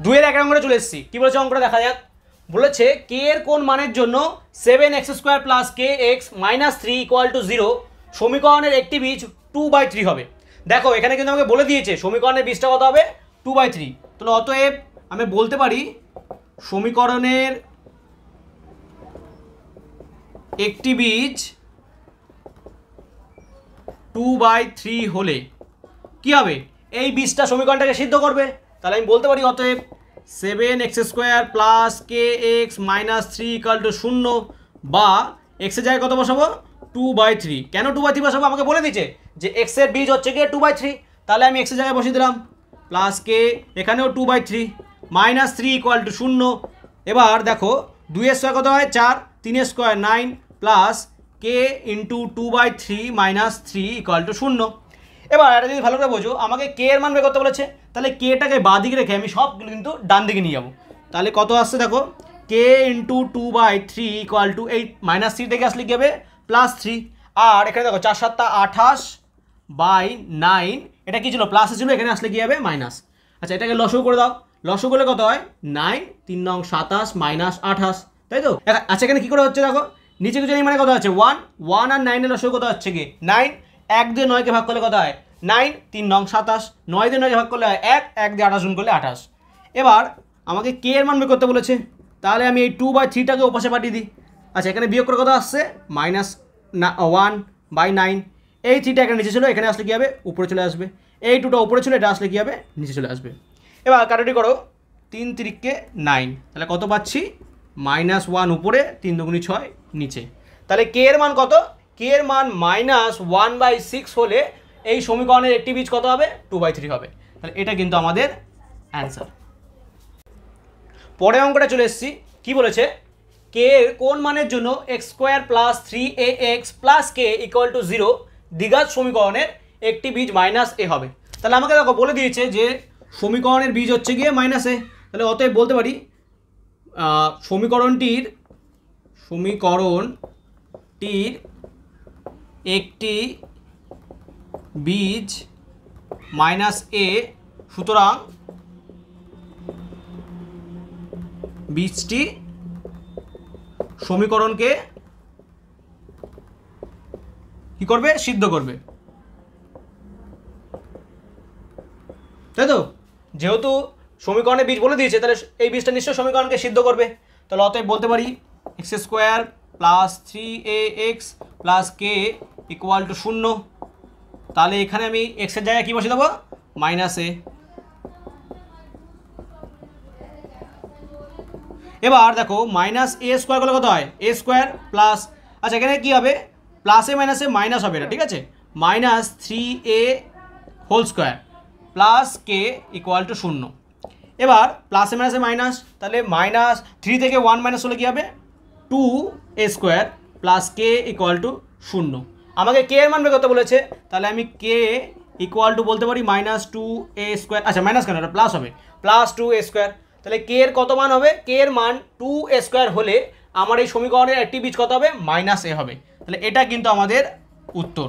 2 এর 1 অঙ্কটা চলে এসেছি। কি বলেছে অঙ্কটা দেখা যাক। বলেছে কে এর কোন মানের জন্য 7x² plus K x minus 3 equal to 0 সমীকরণের একটি বীজ 2/3 হবে। দেখো এখানে কিন্তু আমাকে বলে দিয়েছে সমীকরণের বীজটা কত হবে 2/3। তাহলে অতএব আমি বলতে পারি সমীকরণের একটি বীজ 2/3 হলে কি হবে, এই বীজটা সমীকরণটাকে সিদ্ধ করবে। তাহলে আমি বলতে পারি অতএব 7x² plus K x minus 3 equal to 0 বা এক্সের জায়গায় কত বসাবো 2/3। কেন 2/3 বসাবো, আমাকে বলে দিচ্ছে যে এক্সের বীজ হচ্ছে গিয়ে 2/3। তাহলে আমি এক্সের জায়গায় বসিয়ে দিলাম প্লাস কে, এখানেও 2/3 মাইনাস 3 ইকুয়াল টু 0। এবার দেখো 2 স্কোয়ার কত হয় 4, 3 square 9 plus K into 2/3 minus 3 equal to 0। এবার এটা যদি ভালো করে বোঝো, আমাকে কে এর মান বের করতে বলেছে, তাহলে কেটাকে বাঁ দিকে রেখে আমি সবগুলো কিন্তু ডান দিকে নিয়ে যাবো। তাহলে কত আসছে দেখো কে ইন্টু 2/3 ইকুয়াল টু 8 মাইনাস 3 থেকে আসলে কি হবে +3। আর এখানে দেখো 4 7 28 বাই 9, এটা কি ছিল প্লাসে ছিল, এখানে আসলে কি হবে মাইনাস। আচ্ছা এটাকে লসগু করে দাও, লসগু করলে কত হয় 9 3 9 27 মাইনাস 28, তাই তো। আচ্ছা এখানে কি করে হচ্ছে দেখো নিচে কিছু নেই মানে কত আছে 1 1 আর 9 এর লসগু কত হচ্ছে কি 9, 1 দিয়ে 9কে ভাগ করলে কত হয় 9 3 9 27, 9 দিয়ে 9কে ভাগ করলে হয় 1, 1 দিয়ে 28 গুণ করলে 28। এবার আমাকে কে এর মান বের করতে বলেছে, তাহলে আমি এই 2/3টাকে ওপাশে পাঠিয়ে দিই। আচ্ছা এখানে বিয়োগ করে কত আসছে -1/9, এই 3টা এখানে নিচে ছিল, এখানে আসলে কী হবে উপরে চলে আসবে। এই 2টা উপরে ছিল, এটা আসলে কী হবে নিচে চলে আসবে। এবার কাটাটি করো 3 3 9, তাহলে কত পাচ্ছি -1 উপরে 3 2 6 নিচে। তাহলে কে এর মান কত, কে এর মান -1/6 হলে এই সমীকরণের একটি বীজ কত হবে 2/3 হবে। তাহলে এটা কিন্তু আমাদের অ্যান্সার। পরের অঙ্কটা চলে এসেছি। কি বলেছে কে এর কোন মানের জন্য x² plus 3ax plus K equal to 0 দ্বিঘাত সমীকরণের একটি বীজ -a হবে। তাহলে আমাকে দেখো বলে দিয়েছে যে সমীকরণের বীজ হচ্ছে গিয়ে -a। তাহলে অতএব বলতে পারি সমীকরণটির একটি বীজ -a, সুতরাং বীজটি সমীকরণকে কি করবে সিদ্ধ করবে, তাই তো। যেহেতু সমীকরণে বীজ বলে দিয়েছে তাহলে এই বীজটা নিশ্চয়ই সমীকরণকে সিদ্ধ করবে। তাহলে অতএব বলতে পারি x² plus 3ax plus K equal to 0। তাহলে এখানে আমি এক্সের জায়গায় কী বসে দেবো -a। এবার দেখো -a² করলে কত হয় a² প্লাস, আচ্ছা এখানে কী হবে প্লাসে মাইনাসে মাইনাস হবে, এটা ঠিক আছে, -3a² plus K equal to 0। এবার প্লাসে মাইনাসে মাইনাস, তাহলে -3 থেকে 1 মাইনাস হলে কী হবে 2a² plus K equal to 0। আমাকে কে এর মান বের করতে বলেছে, তাহলে আমি কে ইকুয়াল টু বলতে পারি -2a², আচ্ছা মাইনাস কেন এটা প্লাস হবে +2a²। তাহলে কে এর কত মান হবে, কে এর মান 2a² হলে আমার এই সমীকরণের একটি বীজ কত হবে -a হবে। তাহলে এটা কিন্তু আমাদের উত্তর।